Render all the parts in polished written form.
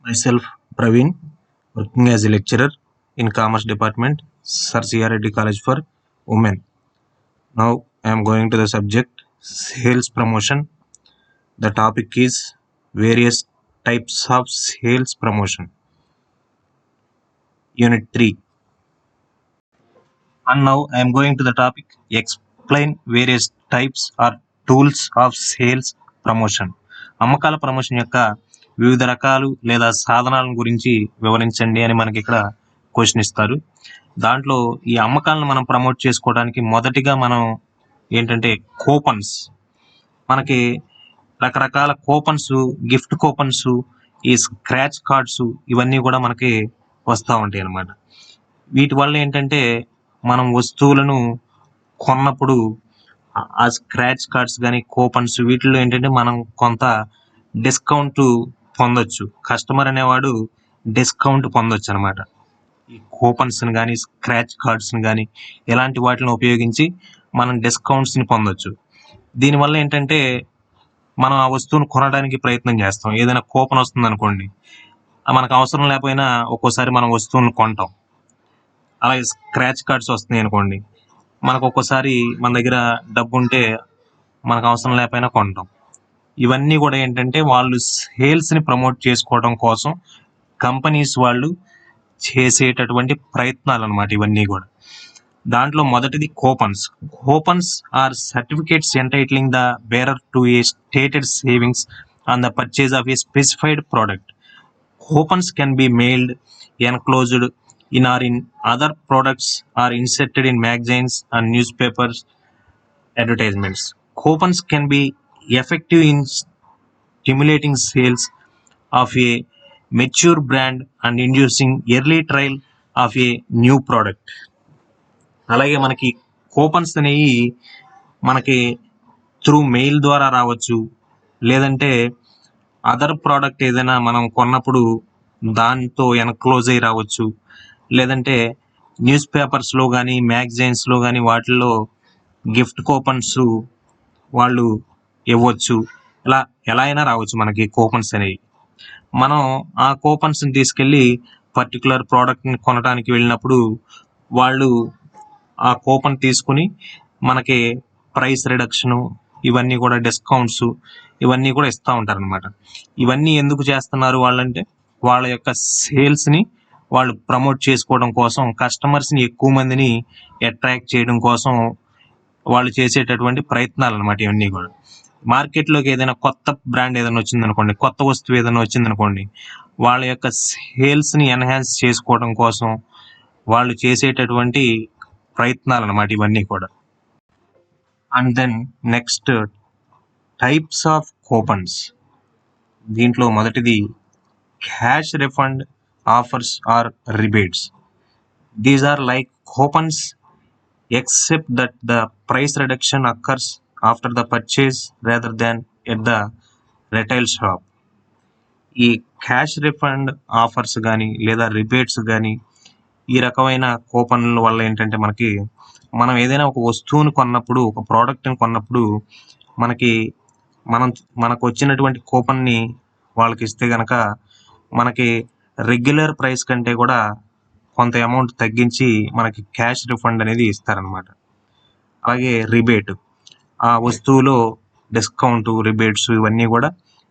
Myself, Praveen, working as a lecturer in Commerce Department, Sir C.R. Reddy College for Women. Now I am going to the subject sales promotion. The topic is various types of sales promotion. Unit 3. And now I am going to the topic explain various types or tools of sales promotion. అమ్మకాల promotion యొక్క వివిధ రకాలు లేదా సాధనాల గురించి వివరించండి అని మనకి ఇక్కడ క్వశ్చన్ ఇస్తారు. దాంట్లో ఈ అమ్మకాలను మనం ప్రమోట్ చేసుకోవడానికి మొదటిగా మనం ఏంటంటే కూపన్స్, మనకి రకరకాల కూపన్స్, గిఫ్ట్ కూపన్స్, ఈ స్క్రాచ్ కార్డ్స్ ఇవన్నీ కూడా మనకి వస్తూ ఉంటాయి అన్నమాట. వీటి వల్ల ఏంటంటే మనం వస్తువులను కొన్నప్పుడు ఆ స్క్రాచ్ కార్డ్స్ కానీ కూపన్స్ వీటిల్లో ఏంటంటే మనం కొంత డిస్కౌంట్ పొందొచ్చు. కస్టమర్ అనేవాడు డిస్కౌంట్ పొందొచ్చు అనమాట. ఈ కూపన్స్ని కానీ స్క్రాచ్ కార్డ్స్ని కానీ ఇలాంటి వాటిని ఉపయోగించి మనం డిస్కౌంట్స్ని పొందొచ్చు. దీనివల్ల ఏంటంటే మనం ఆ వస్తువును కొనడానికి ప్రయత్నం చేస్తాం. ఏదైనా కూపన్ వస్తుంది అనుకోండి, మనకు అవసరం లేకపోయినా ఒక్కోసారి మనం వస్తువులను కొంటాం. అలాగే స్క్రాచ్ కార్డ్స్ వస్తున్నాయి అనుకోండి, మనకు ఒక్కోసారి మన దగ్గర డబ్బు ఉంటే మనకు అవసరం లేకపోయినా కొంటాం. ఇవన్నీ కూడా ఏంటంటే వాళ్ళు సేల్స్ని ప్రమోట్ చేసుకోవడం కోసం కంపెనీస్ వాళ్ళు చేసేటటువంటి ప్రయత్నాలు అన్నమాట ఇవన్నీ కూడా. దాంట్లో మొదటిది coupons. Coupons are certificates entitling the bearer to a stated savings on the purchase of a specified product. Coupons can be mailed, enclosed in or in other products, or inserted in magazines and newspapers advertisements. Coupons can be effective in stimulating sales of a mature brand and inducing early trial of a new product. అలాగే మనకి coupons అనేవి మనకి through mail ద్వారా రావచ్చు, లేదంటే other product ఏదైనా మనం కొన్నప్పుడు దాంతో ఎన్క్లోజ్ అయ్యి రావచ్చు, లేదంటే న్యూస్ పేపర్స్లో కానీ మ్యాగజైన్స్లో కానీ వాటిల్లో గిఫ్ట్ కూపన్స్ వాళ్ళు ఇవ్వచ్చు. ఎలా అయినా రావచ్చు మనకి కూపన్స్ అనేవి. మనం ఆ కూపన్స్ని తీసుకెళ్ళి పర్టికులర్ ప్రోడక్ట్ని కొనడానికి వెళ్ళినప్పుడు వాళ్ళు ఆ కూపన్ తీసుకుని మనకి ప్రైస్ రిడక్షను, ఇవన్నీ కూడా డిస్కౌంట్స్ ఇవన్నీ కూడా ఇస్తూ ఉంటారు అనమాట. ఇవన్నీ ఎందుకు చేస్తున్నారు వాళ్ళంటే వాళ్ళ యొక్క సేల్స్ని వాళ్ళు ప్రమోట్ చేసుకోవడం కోసం, కస్టమర్స్ని ఎక్కువ మందిని అట్రాక్ట్ చేయడం కోసం వాళ్ళు చేసేటటువంటి ప్రయత్నాలు అనమాట ఇవన్నీ కూడా. మార్కెట్లోకి ఏదైనా కొత్త బ్రాండ్ ఏదైనా వచ్చిందనుకోండి, కొత్త వస్తువు ఏదైనా వచ్చిందనుకోండి, వాళ్ళ యొక్క సేల్స్ని ఎన్హాన్స్ చేసుకోవడం కోసం వాళ్ళు చేసేటటువంటి ప్రయత్నాలు అనమాట ఇవన్నీ కూడా. And then next types of coupons. దీంట్లో మొదటిది cash refund offers or rebates. These are like coupons except that the price reduction occurs after the purchase rather than at the retail shop. ఈ క్యాష్ రిఫండ్ ఆఫర్స్ కానీ లేదా rebates కానీ ఈ రకమైన కూపన్ల వల్ల ఏంటంటే మనం ఏదైనా ఒక వస్తువుని కొన్నప్పుడు, ఒక ప్రోడక్ట్ని కొన్నప్పుడు మనకు వచ్చినటువంటి కూపన్ని వాళ్ళకి ఇస్తే కనుక మనకి రెగ్యులర్ ప్రైస్ కంటే కూడా కొంత అమౌంట్ తగ్గించి మనకి క్యాష్ రిఫండ్ అనేది ఇస్తారనమాట. అలాగే రిబేట్, ఆ వస్తువులో డిస్కౌంట్, రిబేట్స్ ఇవన్నీ కూడా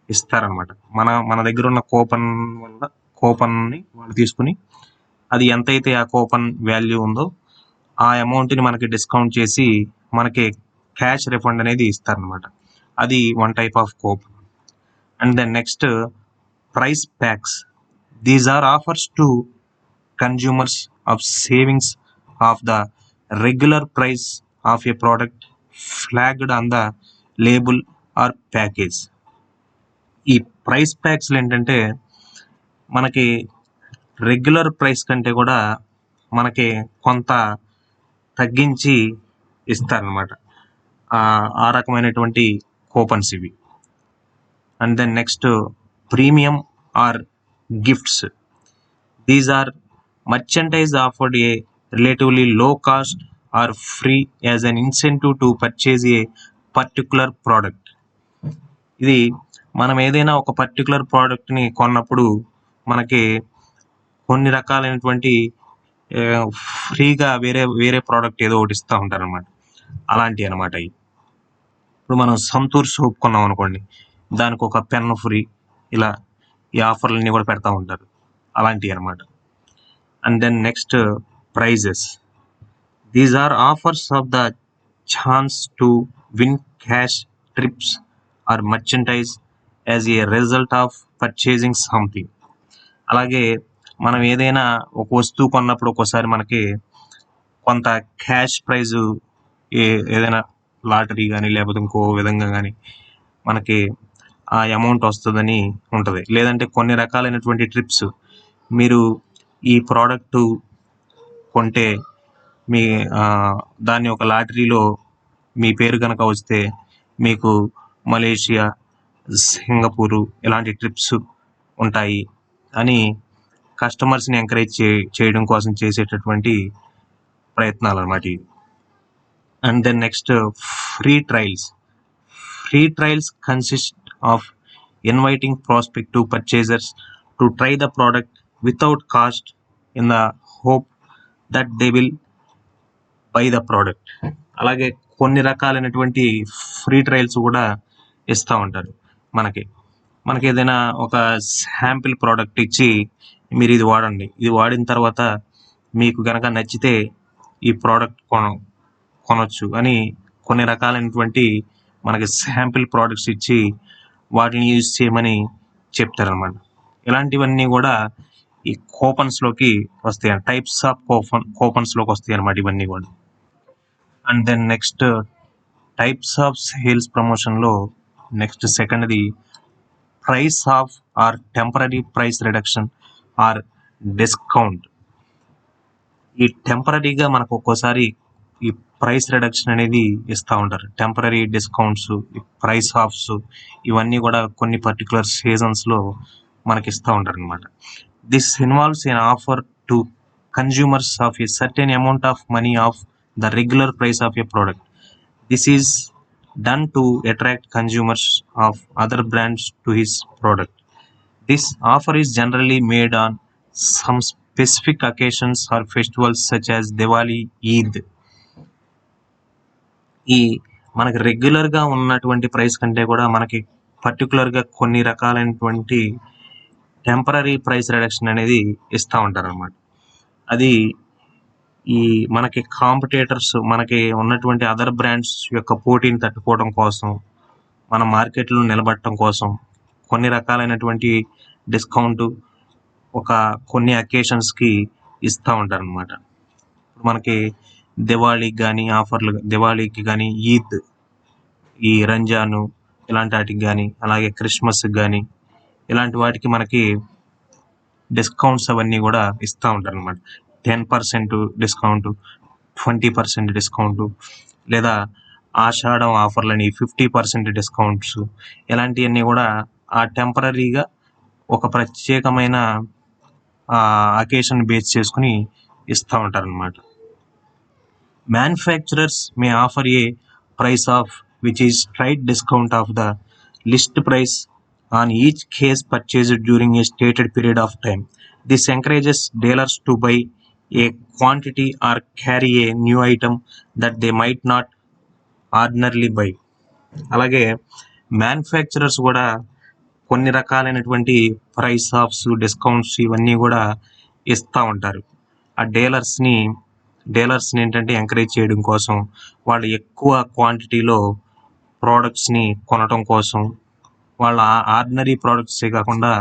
ఇస్తారనమాట. మన దగ్గర ఉన్న కూపన్ని వాళ్ళు తీసుకుని అది ఎంతైతే ఆ కూపన్ వాల్యూ ఉందో ఆ అమౌంట్ని మనకి డిస్కౌంట్ చేసి మనకి క్యాష్ రిఫండ్ అనేది ఇస్తారనమాట. అది one type of coupon. And then next price packs. These are offers to consumers of savings of the regular price of a product flagged on the label or package. ఈ price ప్యాక్స్లు ఏంటంటే మనకి regular price కంటే కూడా మనకి కొంత తగ్గించి ఇస్తారనమాట. ఆ రకమైనటువంటి కూపన్స్ ఇవి. And then next premium or gifts. These are merchandise offered a relatively low cost or free as an incentive to purchase a particular product. ఇది మనం ఏదైనా ఒక పర్టికులర్ ప్రోడక్ట్ని కొన్నప్పుడు మనకి కొన్ని రకాలైనటువంటి ఫ్రీగా వేరే వేరే ప్రోడక్ట్ ఏదో ఒకటి ఇస్తూ ఉంటారనమాట. అలాంటివి అనమాట అవి. ఇప్పుడు మనం సంతూర్ సోప్ కొన్నాం అనుకోండి, దానికి ఒక పెన్ ఫ్రీ, ఇలా ఈ ఆఫర్లన్నీ కూడా పెడతా ఉంటారు. అలాంటివి అనమాట. And then next prizes. These are offers of the chance to win cash, trips or merchandise as a result of purchasing something. అలాగే మనం ఏదైనా ఒక వస్తువు కొన్నప్పుడు ఒక్కోసారి మనకి కొంత క్యాష్ ప్రైజు ఏదైనా లాటరీ కానీ లేకపోతే ఇంకో విధంగా కానీ మనకి ఆ అమౌంట్ వస్తుందని ఉంటుంది. లేదంటే కొన్ని రకాలైనటువంటి ట్రిప్స్, మీరు ఈ ప్రోడక్టు కొంటే మీ దాన్ని ఒక లాటరీలో మీ పేరు కనుక వస్తే మీకు మలేషియా, సింగపూరు ఇలాంటి ట్రిప్స్ ఉంటాయి అని కస్టమర్స్ని ఎంకరేజ్ చేయడం కోసం చేసేటటువంటి ప్రయత్నాలు అన్నమాట ఇవి. And then next free trials. Free trials consist of inviting prospective purchasers to try the product without cost in the hope that they will buy the product. అలాగే కొన్ని రకాలైనటువంటి ఫ్రీ ట్రయల్స్ కూడా ఇస్తూ ఉంటారు. మనకి ఏదైనా ఒక శాంపిల్ ప్రోడక్ట్ ఇచ్చి మీరు ఇది వాడండి, ఇది వాడిన తర్వాత మీకు కనుక నచ్చితే ఈ ప్రోడక్ట్ కొనొచ్చు అని కొన్ని రకాలైనటువంటి మనకి శాంపిల్ ప్రోడక్ట్స్ ఇచ్చి వాటిని యూజ్ చేయమని చెప్తారనమాట. ఇలాంటివన్నీ కూడా ఈ కూపన్స్లోకి వస్తాయి, టైప్స్ ఆఫ్ కూపన్స్లోకి వస్తాయి అన్నమాట ఇవన్నీ కూడా. And then next types of sales ప్రమోషన్లో నెక్స్ట్ సెకండ్ది price off or temporary price reduction or discount. ఈ టెంపరీగా మనకు ఒక్కోసారి ఈ ప్రైస్ రిడక్షన్ అనేది ఇస్తూ ఉంటారు. టెంపరీ డిస్కౌంట్స్, ప్రైస్ ఆఫ్స్ ఇవన్నీ కూడా కొన్ని పర్టికులర్ సీజన్స్లో మనకి ఇస్తూ ఉంటారు అనమాట. This involves an offer to consumers of a certain amount of money off the regular price of a product. This is done to attract consumers of other brands to his product. This offer is generally made on some specific occasions or festivals such as Diwali, Eid. ఈ మనకి రెగ్యులర్గా ఉన్నటువంటి price కంటే కూడా మనకి పర్టికులర్గా కొన్ని రకాలైనటువంటి టెంపరీ ప్రైస్ రిడక్షన్ అనేది ఇస్తూ ఉంటారు అన్నమాట. అది ఈ మనకి కాంపిటేటర్స్, మనకి ఉన్నటువంటి అదర్ బ్రాండ్స్ యొక్క పోటీని తట్టుకోవడం కోసం, మన మార్కెట్లో నిలబడటం కోసం కొన్ని రకాలైనటువంటి డిస్కౌంట్ కొన్ని అకేషన్స్కి ఇస్తూ ఉంటారనమాట. ఇప్పుడు మనకి దివాళీకి కానీ ఆఫర్లు, దివాళీకి కానీ, ఈద్, ఈ రంజాను ఇలాంటి వాటికి కానీ, అలాగే క్రిస్మస్కి కానీ ఇలాంటి వాటికి మనకి డిస్కౌంట్స్ అవన్నీ కూడా ఇస్తూ ఉంటారు అనమాట. 10% డిస్కౌంట్, 20% డిస్కౌంట్, లేదా ఆషాఢం ఆఫర్లని 50% డిస్కౌంట్స్, ఇలాంటివన్నీ కూడా ఆ టెంపరీగా ఒక ప్రత్యేకమైన అకేషన్ బేస్ చేసుకుని ఇస్తూ ఉంటారు అనమాట. Manufacturers May offer A price of which is straight discount of the list price on each case purchased during a stated period of time. This encourages dealers to buy a quantity or carry a new item that they might not ordinarily buy. అలాగే manufacturers కూడా కొన్ని రకాలైనటువంటి price offs, discounts ఇవన్నీ కూడా ఇస్తూ ఉంటారు. ఆ డీలర్స్ని ఏంటంటే ఎంకరేజ్ చేయడం కోసం, వాళ్ళు ఎక్కువ క్వాంటిటీలో ప్రోడక్ట్స్ని కొనటం కోసం, వాళ్ళ ఆర్డినరీ ప్రోడక్ట్సే కాకుండా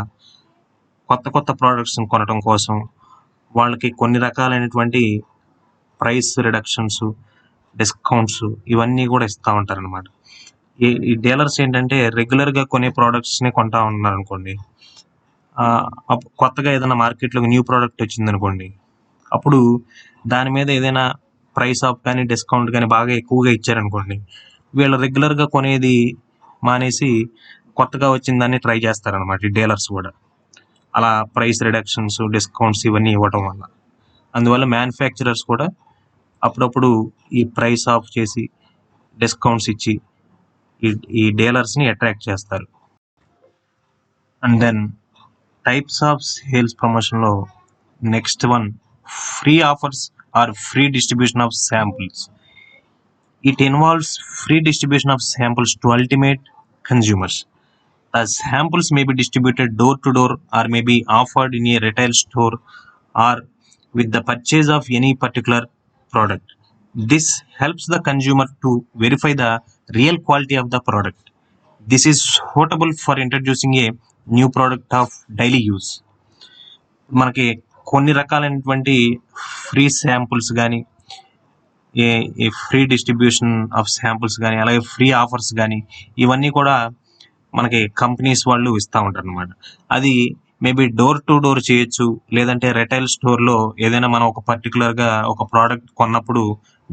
కొత్త ప్రోడక్ట్స్ని కొనటం కోసం వాళ్ళకి కొన్ని రకాలైనటువంటి ప్రైస్ రిడక్షన్స్, డిస్కౌంట్స్ ఇవన్నీ కూడా ఇస్తూ ఉంటారనమాట. ఈ డీలర్స్ ఏంటంటే రెగ్యులర్గా కొనే ప్రోడక్ట్స్ని కొంటా ఉన్నారు అనుకోండి, కొత్తగా ఏదైనా మార్కెట్లోకి న్యూ ప్రోడక్ట్ వచ్చింది అనుకోండి, అప్పుడు దాని మీద ఏదైనా ప్రైస్ ఆఫ్ కానీ డిస్కౌంట్ కానీ బాగా ఎక్కువగా ఇచ్చారనుకోండి, వీళ్ళు రెగ్యులర్గా కొనేది మానేసి కొత్తగా వచ్చిన దాన్ని ట్రై చేస్తారనమాట ఈ డీలర్స్ కూడా. అలా ప్రైస్ రిడక్షన్స్, డిస్కౌంట్స్ ఇవన్నీ ఇవ్వటం వల్ల, అందువల్ల మ్యానుఫ్యాక్చరర్స్ కూడా అప్పుడప్పుడు ఈ ప్రైస్ ఆఫ్ చేసి డిస్కౌంట్స్ ఇచ్చి ఈ డీలర్స్ని అట్రాక్ట్ చేస్తారు. And then types of sales ప్రమోషన్లో next one free offers or free distribution of samples. It involves free distribution of samples to ultimate consumers. The samples may be distributed door to door or may be offered in a retail store or with the purchase of any particular product. This helps the consumer to verify the real quality of the product. This is suitable for introducing a new product of daily use. మనకి కొన్ని రకాలైనటువంటి free samples కానీ ఈ free distribution of samples కానీ అలాగే free offers కానీ ఇవన్నీ కూడా మనకి కంపెనీస్ వాళ్ళు ఇస్తూ ఉంటారు అనమాట. అది మేబీ డోర్ టు డోర్ చేయొచ్చు, లేదంటే రిటైల్ స్టోర్లో ఏదైనా మనం ఒక పర్టికులర్గా ఒక ప్రోడక్ట్ కొన్నప్పుడు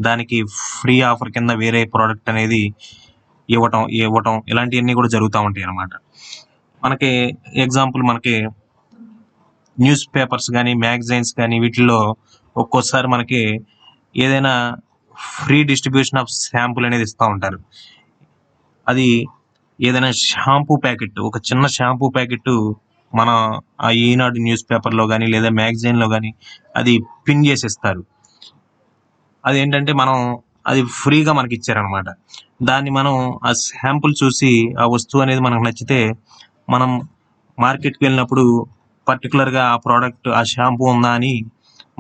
దానికి ఫ్రీ ఆఫర్ కింద వేరే ప్రోడక్ట్ అనేది ఇవ్వటం ఇలాంటివన్నీ కూడా జరుగుతూ ఉంటాయి అన్నమాట. మనకి ఎగ్జాంపుల్ మనకి న్యూస్ పేపర్స్ కానీ మ్యాగజైన్స్ కానీ వీటిల్లో ఒక్కోసారి మనకి ఏదైనా ఫ్రీ డిస్ట్రిబ్యూషన్ ఆఫ్ శాంపుల్ అనేది ఇస్తూ ఉంటారు. అది ఏదైనా షాంపూ ప్యాకెట్, ఒక చిన్న షాంపూ ప్యాకెట్ మన ఆ ఈనాడు న్యూస్ పేపర్లో కానీ లేదా మ్యాగజైన్లో కానీ అది పిన్ చేసి ఇస్తారు. అదేంటంటే అది ఫ్రీగా మనకి ఇచ్చారనమాట. దాన్ని మనం ఆ శాంపుల్ చూసి ఆ వస్తువు అనేది మనకు నచ్చితే మనం మార్కెట్కి వెళ్ళినప్పుడు పర్టికులర్గా ఆ ప్రోడక్ట్ ఆ షాంపూ ఉందా అని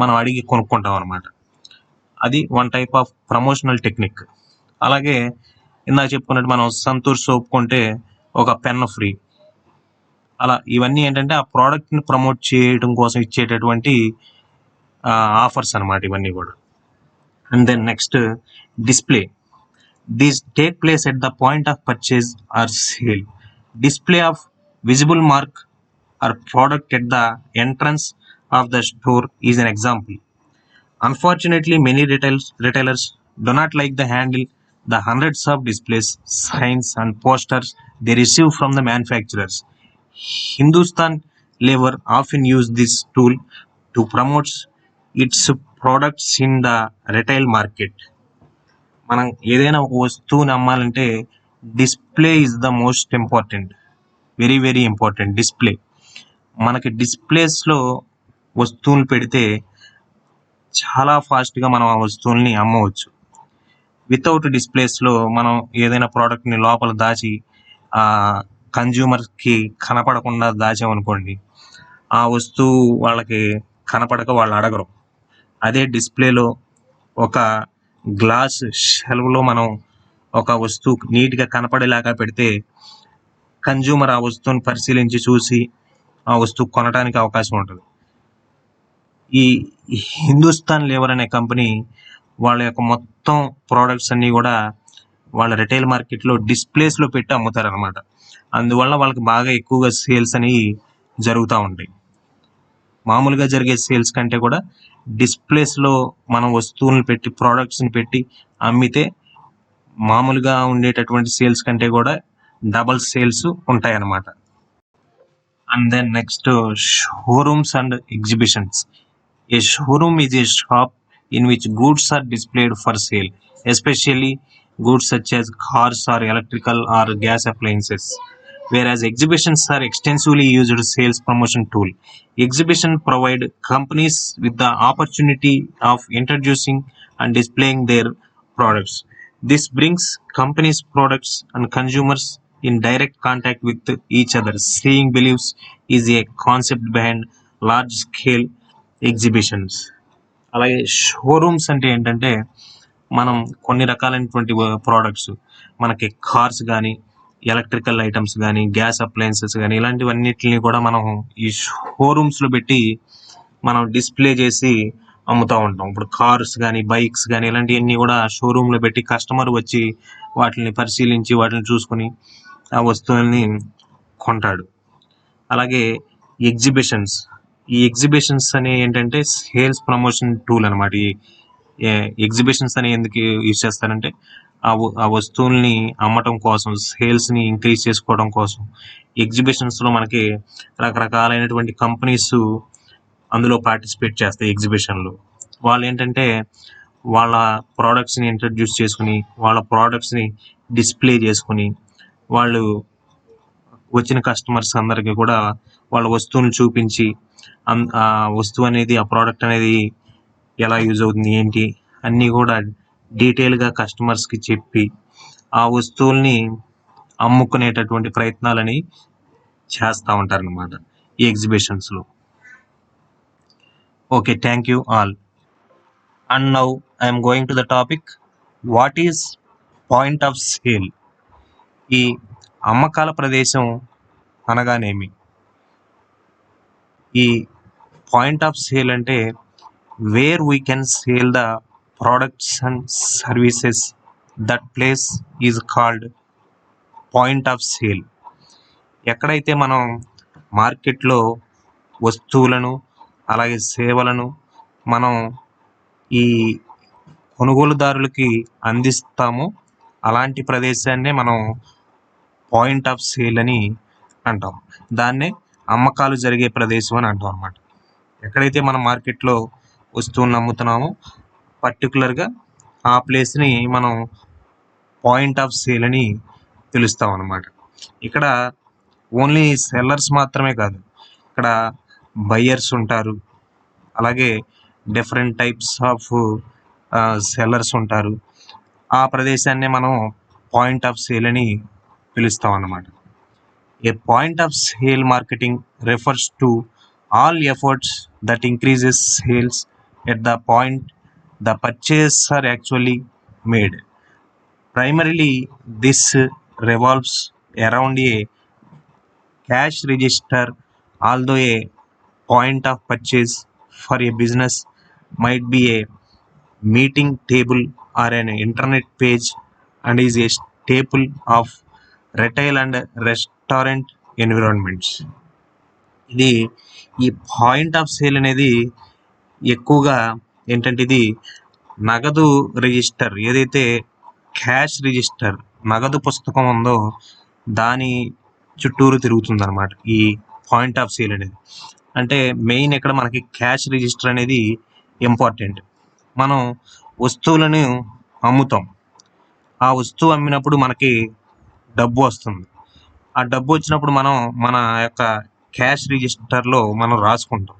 మనం అడిగి కొనుక్కుంటాం అనమాట. అది one type of promotional technique. అలాగే ఇందాక చెప్పుకున్నట్టు మనం సంతూర్ సోప్ కొంటే ఒక పెన్ ఫ్రీ. అలా ఇవన్నీ ఏంటంటే ఆ ప్రోడక్ట్ని ప్రమోట్ చేయడం కోసం ఇచ్చేటటువంటి ఆఫర్స్ అనమాట ఇవన్నీ కూడా. And then next display. These take place at the point of purchase or sale. Display of visible mark or product at the entrance of the store is an example. Unfortunately, many retailers do not like the handle the hundreds of displays, signs, and posters they receive from the manufacturers. Hindustan Lever often use this tool to promote its products in the retail market. మనం ఏదైనా ఒక వస్తువుని అమ్మాలంటే display is the most important, very very important. Display మనకి డిస్ప్లేస్లో వస్తువులు పెడితే చాలా ఫాస్ట్గా మనం ఆ వస్తువుల్ని అమ్మవచ్చు. వితౌట్ డిస్ప్లేస్లో మనం ఏదైనా ప్రోడక్ట్ని లోపల దాచి కన్జ్యూమర్కి కనపడకుండా దాచామనుకోండి, ఆ వస్తువు వాళ్ళకి కనపడక వాళ్ళు అడగరు. అదే డిస్ప్లేలో ఒక గ్లాస్ షెల్వ్లో మనం ఒక వస్తువు నీట్గా కనపడేలాగా పెడితే కన్జ్యూమర్ ఆ వస్తువుని పరిశీలించి చూసి ఆ వస్తువు కొనడానికి అవకాశం ఉంటుంది. ఈ హిందుస్థాన్ లేవర్ అనే కంపెనీ వాళ్ళ యొక్క మొత్తం ప్రోడక్ట్స్ అన్నీ కూడా వాళ్ళ రిటైల్ మార్కెట్లో డిస్ప్లేస్లో పెట్టి అమ్ముతారనమాట. అందువల్ల వాళ్ళకి బాగా ఎక్కువగా సేల్స్ అనేవి జరుగుతూ ఉంటాయి. మామూలుగా జరిగే సేల్స్ కంటే కూడా డిస్ప్లేస్లో మనం వస్తువులను పెట్టి ప్రోడక్ట్స్ని పెట్టి అమ్మితే మామూలుగా ఉండేటటువంటి సేల్స్ కంటే కూడా డబల్ సేల్స్ ఉంటాయి అన్నమాట. And then next showrooms and exhibitions. A showroom is a shop in which goods are displayed for sale, especially goods such as cars or electrical or gas appliances. Whereas exhibitions are extensively used sales promotion tool. Exhibition provide companies with the opportunity of introducing and displaying their products. This brings companies' products and consumers in direct contact with each other. Seeing believes is a concept behind large scale exhibitions. అలాగే showrooms అంటే ఏంటంటే మనం కొన్ని రకాలైనటువంటి products, మనకి cars కానీ electrical items కానీ gas appliances కానీ ఇలాంటివన్నిటిని కూడా మనం ఈ షోరూమ్స్లో పెట్టి మనం డిస్ప్లే చేసి అమ్ముతూ ఉంటాం. ఇప్పుడు కార్స్ కానీ బైక్స్ కానీ ఇలాంటివన్నీ కూడా షోరూంలో పెట్టి కస్టమర్ వచ్చి వాటిని పరిశీలించి వాటిని చూసుకొని ఆ వస్తువుల్ని కొంటాడు. అలాగే ఎగ్జిబిషన్స్. ఈ ఎగ్జిబిషన్స్ అనే ఏంటంటే సేల్స్ ప్రమోషన్ టూల్ అనమాట. ఈ ఎగ్జిబిషన్స్ అని ఎందుకు యూజ్ చేస్తారంటే ఆ వస్తువుల్ని అమ్మటం కోసం, సేల్స్ని ఇంక్రీజ్ చేసుకోవడం కోసం. ఎగ్జిబిషన్స్లో మనకి రకరకాలైనటువంటి కంపెనీస్ అందులో పార్టిసిపేట్ చేస్తాయి. ఎగ్జిబిషన్లో వాళ్ళు ఏంటంటే వాళ్ళ ప్రోడక్ట్స్ని ఇంట్రడ్యూస్ చేసుకుని వాళ్ళ ప్రోడక్ట్స్ని డిస్ప్లే చేసుకుని వాళ్ళు వచ్చిన కస్టమర్స్ అందరికీ కూడా వాళ్ళ వస్తువుని చూపించి ఆ వస్తువు అనేది, ఆ ప్రోడక్ట్ అనేది ఎలా యూజ్ అవుతుంది ఏంటి అన్నీ కూడా డీటెయిల్గా కస్టమర్స్కి చెప్పి ఆ వస్తువుల్ని అమ్ముకునేటటువంటి ప్రయత్నాలని చేస్తూ ఉంటారనమాట ఈ ఎగ్జిబిషన్స్లో. Okay, thank you all. And now I'm going to the topic, what is point of sale. ఈ అమ్మకాల ప్రదేశం అనగానేమి? ఈ పాయింట్ ఆఫ్ సేల్ అంటే where we can sale the products and services, that place is called point of sale. ఎక్కడైతే మనం మార్కెట్లో వస్తువులను అలాగే సేవలను మనం ఈ కొనుగోలుదారులకి అందిస్తామో అలాంటి ప్రదేశాన్నే మనం పాయింట్ ఆఫ్ సేల్ అని అంటాం. దాన్నే అమ్మకాలు జరిగే ప్రదేశం అని అంటాం అన్నమాట. ఎక్కడైతే మనం మార్కెట్లో వస్తువులను అమ్ముతున్నామో పర్టికులర్గా ఆ ప్లేస్ని మనం పాయింట్ ఆఫ్ సేల్ అని పిలుస్తాం అన్నమాట. ఇక్కడ ఓన్లీ సెల్లర్స్ మాత్రమే కాదు, ఇక్కడ బయ్యర్స్ ఉంటారు, అలాగే డిఫరెంట్ టైప్స్ ఆఫ్ సెల్లర్స్ ఉంటారు. ఆ ప్రదేశాన్నే మనం పాయింట్ ఆఫ్ సేల్ అని పిలుస్తాం అన్నమాట. A point of sale marketing refers to all efforts that increases sales at the point the purchases are actually made. Primarily, this revolves around a cash register, although a point of purchase for a business might be a meeting table or an internet page and is a staple of retail and restaurant environments. ఇది ఈ point of sale అనేది ఎక్కువగా ఏంటంటే ఇది నగదు register, ఏదైతే cash register నగదు పుస్తకం ఉందో దాని చుట్టూరు తిరుగుతుంది అనమాట ఈ పాయింట్ ఆఫ్ సేల్ అనేది. అంటే మెయిన్ ఇక్కడ మనకి క్యాష్ రిజిస్టర్ అనేది ఇంపార్టెంట్. మనం వస్తువులను అమ్ముతాం, ఆ వస్తువు అమ్మినప్పుడు మనకి డబ్బు వస్తుంది. ఆ డబ్బు వచ్చినప్పుడు మనం మన యొక్క క్యాష్ రిజిస్టర్లో మనం రాసుకుంటాం.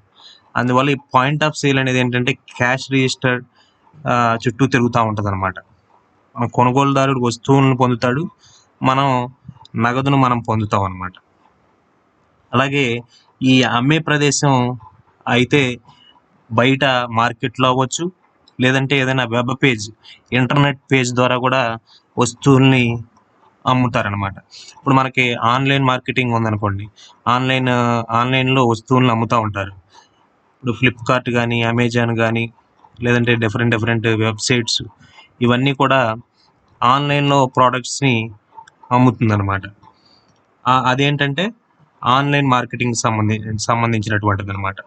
అందువల్ల ఈ పాయింట్ ఆఫ్ సేల్ అనేది ఏంటంటే క్యాష్ రిజిస్టర్ చుట్టూ తిరుగుతూ ఉంటుంది అనమాట. మన కొనుగోలుదారుడు వస్తువులను పొందుతాడు, మనం నగదును మనం పొందుతాం అన్నమాట. అలాగే ఈ అమ్మే ప్రదేశం అయితే బయట మార్కెట్లో అవ్వచ్చు, లేదంటే ఏదైనా వెబ్ పేజ్, ఇంటర్నెట్ పేజ్ ద్వారా కూడా వస్తువుల్ని అమ్ముతారనమాట. ఇప్పుడు మనకి ఆన్లైన్ మార్కెటింగ్ ఉందనుకోండి, ఆన్లైన్లో వస్తువులను అమ్ముతూ ఉంటారు. ఇప్పుడు ఫ్లిప్కార్ట్ కానీ, అమెజాన్ కానీ, లేదంటే డిఫరెంట్ వెబ్సైట్స్, ఇవన్నీ కూడా ఆన్లైన్లో ప్రోడక్ట్స్ని అమ్ముతుందన్నమాట. అదేంటంటే ఆన్లైన్ మార్కెటింగ్ సంబంధించినటువంటిది అనమాట.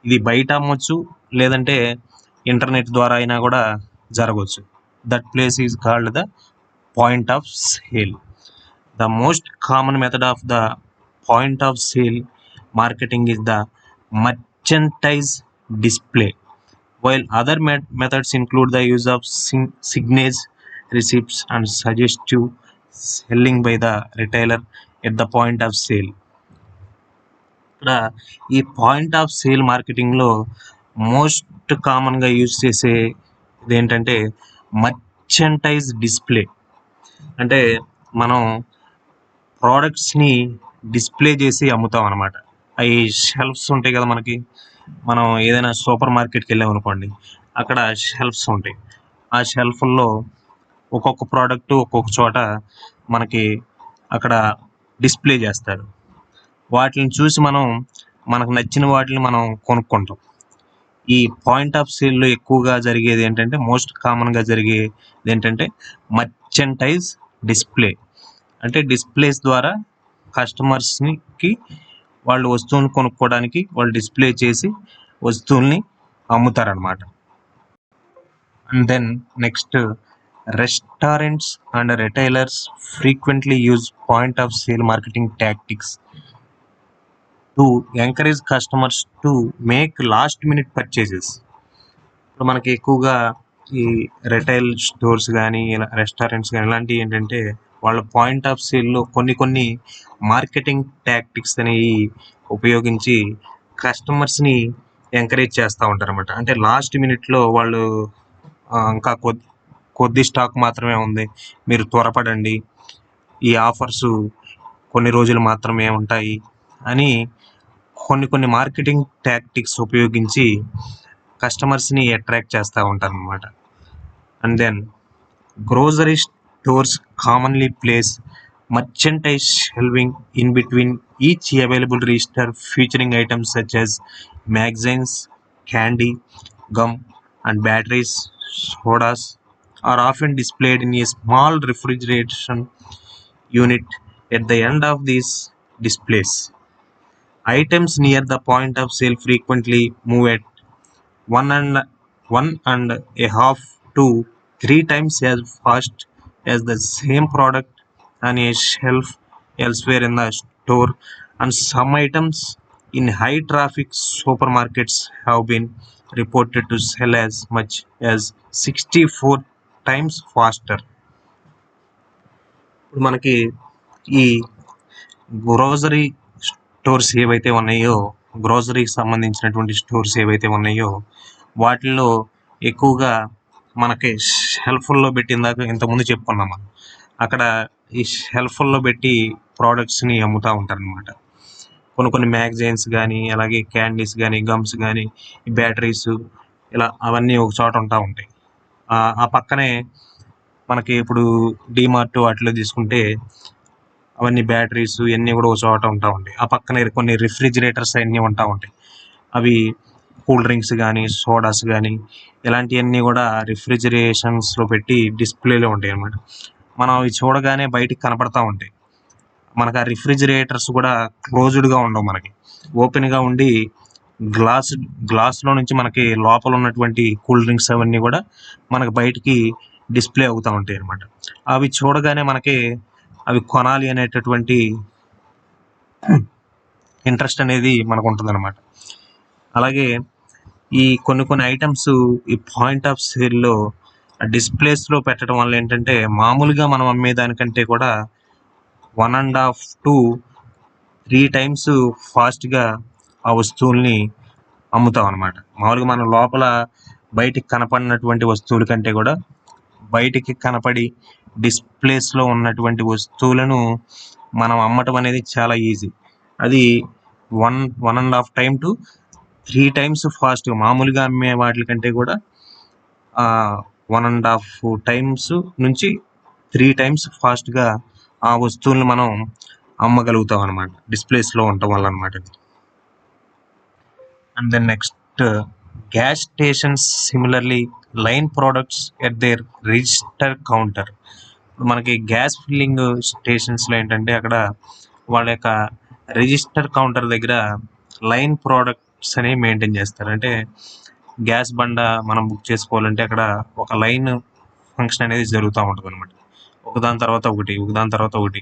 ఇది బయట అమ్మొచ్చు, లేదంటే ఇంటర్నెట్ ద్వారా అయినా కూడా జరగవచ్చు. That place is called the point of sale. The most common method of the point of sale marketing is the merchandise display, while other methods include the use of signage, receipts and suggestive selling by the retailer at the point of sale. ఇక్కడ ఈ point of sale మార్కెటింగ్లో most కామన్గా use చేసే ఇదేంటంటే merchandise display. అంటే మనం ప్రోడక్ట్స్ని display చేసి అమ్ముతాం అనమాట. అవి షెల్ఫ్స్ ఉంటాయి కదా మనకి, మనం ఏదైనా సూపర్ మార్కెట్కి వెళ్ళామనుకోండి, అక్కడ షెల్ఫ్స్ ఉంటాయి. ఆ షెల్ఫ్ల్లో ఒక్కొక్క ప్రోడక్ట్ ఒక్కొక్క చోట మనకి అక్కడ డిస్ప్లే చేస్తారు. వాటిని చూసి మనకు నచ్చిన వాటిని మనం కొనుక్కుంటాం. ఈ పాయింట్ ఆఫ్ సేల్లో ఎక్కువగా జరిగేది ఏంటంటే, మోస్ట్ కామన్గా జరిగేది ఏంటంటే మర్చెంటైజ్ డిస్ప్లే. అంటే డిస్ప్లేస్ ద్వారా కస్టమర్స్కి వాళ్ళు వస్తువుని కొనుక్కోవడానికి వాళ్ళు డిస్ప్లే చేసి వస్తువుల్ని అమ్ముతారనమాట. And then next, restaurants and retailers frequently use point of sale marketing tactics to encourage customers to make last minute purchases. ఇప్పుడు మనకి ఎక్కువగా ఈ రిటైల్ స్టోర్స్ కానీ, ఇలా రెస్టారెంట్స్ కానీ ఇలాంటివి ఏంటంటే వాళ్ళ పాయింట్ ఆఫ్ సేల్లో కొన్ని మార్కెటింగ్ టాక్టిక్స్ అనేవి ఉపయోగించి కస్టమర్స్ని ఎంకరేజ్ చేస్తూ ఉంటారన్నమాట. అంటే లాస్ట్ మినిట్లో వాళ్ళు ఇంకా కొద్ది స్టాక్ మాత్రమే ఉంది, మీరు త్వరపడండి, ఈ ఆఫర్సు కొన్ని రోజులు మాత్రమే ఉంటాయి అని కొన్ని మార్కెటింగ్ టాక్టిక్స్ ఉపయోగించి కస్టమర్స్ని అట్రాక్ట్ చేస్తూ ఉంటారన్నమాట. And then grocery stores commonly place merchandise shelving in between each available register featuring items such as magazines, candy, gum, and batteries. Sodas are often displayed in a small refrigeration unit at the end of these displays. Items near the point of sale frequently move at one and a half to 3 times as fast as the same product on a shelf elsewhere in the store, and some items in high traffic supermarkets have been reported to sell as much as 64 times faster. ఇప్పుడు మనకి ఈ grocery stores ఏవైతే ఉన్నాయో, గ్రోసరీకి సంబంధించినటువంటి stores ఏవైతే ఉన్నాయో వాటిల్లో ఎక్కువగా మనకి షెల్ఫ్ల్లో పెట్టిందాక ఇంతకుముందు చెప్పుకున్నాం మనం, అక్కడ ఈ షెల్ఫ్ల్లో పెట్టి ప్రోడక్ట్స్ని అమ్ముతూ ఉంటారనమాట. కొన్ని మ్యాగజైన్స్ కానీ, అలాగే క్యాండీస్ కానీ, గమ్స్ కానీ, బ్యాటరీస్, ఇలా అవన్నీ ఒక చోట ఉంటాయి. ఆ పక్కనే మనకి ఇప్పుడు డీమార్ట్ వాటిలో తీసుకుంటే అవన్నీ బ్యాటరీస్ ఇవన్నీ కూడా ఒక చోట ఉంటాయి. ఆ పక్కనే కొన్ని రిఫ్రిజిరేటర్స్ అన్నీ ఉంటాయి. అవి కూల్ డ్రింక్స్ కానీ, సోడాస్ కానీ, ఇలాంటివన్నీ కూడా రిఫ్రిజిరేషన్స్లో పెట్టి డిస్ప్లేలో ఉంటాయి అన్నమాట. మనం అవి చూడగానే బయటికి కనపడతా ఉంటాయి. మనకు ఆ రిఫ్రిజిరేటర్స్ కూడా క్లోజ్డ్గా ఉండవు, మనకి ఓపెన్గా ఉండి గ్లాస్లో నుంచి మనకి లోపల ఉన్నటువంటి కూల్ డ్రింక్స్ అవన్నీ కూడా మనకు బయటికి డిస్ప్లే అవుతూ ఉంటాయి అన్నమాట. అవి చూడగానే మనకి అవి కొనాలి అనేటటువంటి ఇంట్రెస్ట్ అనేది మనకు ఉంటుంది అనమాట. అలాగే ఈ కొన్ని ఐటమ్స్ ఈ పాయింట్ ఆఫ్ సేల్లో డిస్ప్లేస్లో పెట్టడం వల్ల ఏంటంటే మామూలుగా మనం అమ్మేదానికంటే కూడా 1.5 to 3 times ఫాస్ట్గా ఆ వస్తువుల్ని అమ్ముతాం అనమాట. మామూలుగా మనం లోపల బయటికి కనపడినటువంటి వస్తువుల కంటే కూడా బయటికి కనపడి డిస్ప్లేస్లో ఉన్నటువంటి వస్తువులను మనం అమ్మటం అనేది చాలా ఈజీ. అది 1.5 time to 3 times ఫాస్ట్గా మామూలుగా అమ్మే వాటి కంటే కూడా 1.5 times నుంచి 3 times ఫాస్ట్గా ఆ వస్తువులను మనం అమ్మగలుగుతాం అనమాట, డిస్ప్లేస్లో ఉండటం వల్ల అనమాట. And then next, gas stations similarly line products at their register counter. మనకి గ్యాస్ ఫిల్లింగ్ స్టేషన్స్లో ఏంటంటే అక్కడ వాళ్ళ యొక్క రిజిస్టర్ కౌంటర్ దగ్గర లైన్ ప్రోడక్ట్స్ అనేవి మెయింటైన్ చేస్తారు. అంటే గ్యాస్ బండ మనం బుక్ చేసుకోవాలంటే అక్కడ ఒక లైన్ ఫంక్షన్ అనేది జరుగుతూ ఉంటుంది అనమాట. ఒకదాని తర్వాత ఒకటి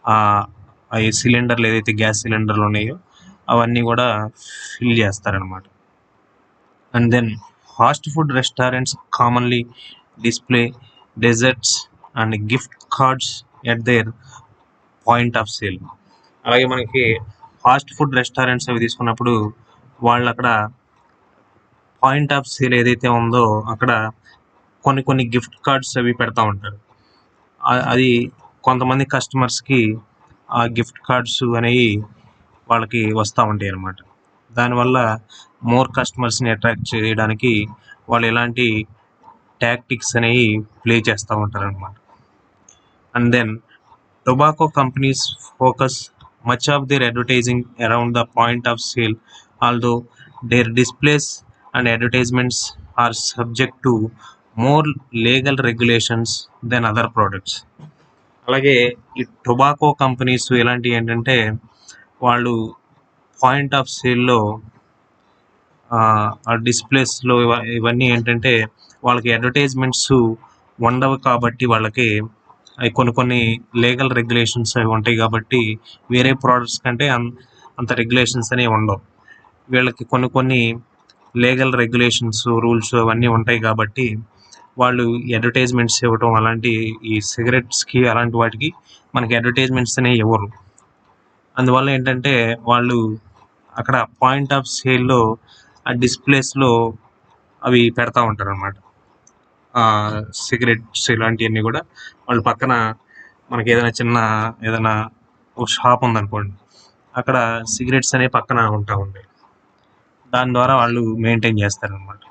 ఆ సిలిండర్లు ఏదైతే గ్యాస్ సిలిండర్లు ఉన్నాయో అవన్నీ కూడా ఫిల్ చేస్తారనమాట. And then fast food restaurants commonly display desserts and gift cards at their point of sale. అలాగే మనకి ఫాస్ట్ ఫుడ్ రెస్టారెంట్స్ అవి తీసుకున్నప్పుడు వాళ్ళు అక్కడ పాయింట్ ఆఫ్ సేల్ ఏదైతే ఉందో అక్కడ కొన్ని గిఫ్ట్ కార్డ్స్ అవి పెడతా ఉంటారు. అది కొంతమంది కస్టమర్స్కి ఆ గిఫ్ట్ కార్డ్స్ అనేవి వాళ్ళకి వస్తూ ఉంటాయి అన్నమాట. దానివల్ల మోర్ కస్టమర్స్ని అట్రాక్ట్ చేయడానికి వాళ్ళు ఎలాంటి టాక్టిక్స్ అనేవి ప్లే చేస్తూ ఉంటారు అనమాట. And then tobacco companies focus much of their advertising around the point of sale, although their displays and advertisements are subject to more legal regulations than other products. అలాగే ఈ tobacco companies ఎలాంటివి ఏంటంటే వాళ్ళు point of సేల్లో ఆ డిస్ప్లేస్లో ఇవన్నీ ఏంటంటే వాళ్ళకి అడ్వర్టైజ్మెంట్స్ ఉండవు కాబట్టి వాళ్ళకి అవి కొన్ని లీగల్ రెగ్యులేషన్స్ అవి ఉంటాయి కాబట్టి వేరే ప్రోడక్ట్స్ కంటే అంత రెగ్యులేషన్స్ అనేవి ఉండవు. వీళ్ళకి కొన్ని లీగల్ రెగ్యులేషన్స్, రూల్స్ అవన్నీ ఉంటాయి కాబట్టి వాళ్ళు అడ్వర్టైజ్మెంట్స్ ఇవ్వటం, అలాంటి ఈ సిగరెట్స్కి అలాంటి వాటికి మనకి అడ్వర్టైజ్మెంట్స్ అనేవి ఇవ్వరు. అందువల్ల ఏంటంటే వాళ్ళు అక్కడ పాయింట్ ఆఫ్ సేల్లో ఆ డిస్ప్లేస్లో అవి పెడతా ఉంటారు అనమాట. సిగరెట్స్ ఇలాంటివన్నీ కూడా వాళ్ళు పక్కన మనకి ఏదైనా ఒక షాప్ ఉందనుకోండి, అక్కడ సిగరెట్స్ అనేవి పక్కన ఉంటాయి. దాని ద్వారా వాళ్ళు మెయింటైన్ చేస్తారనమాట.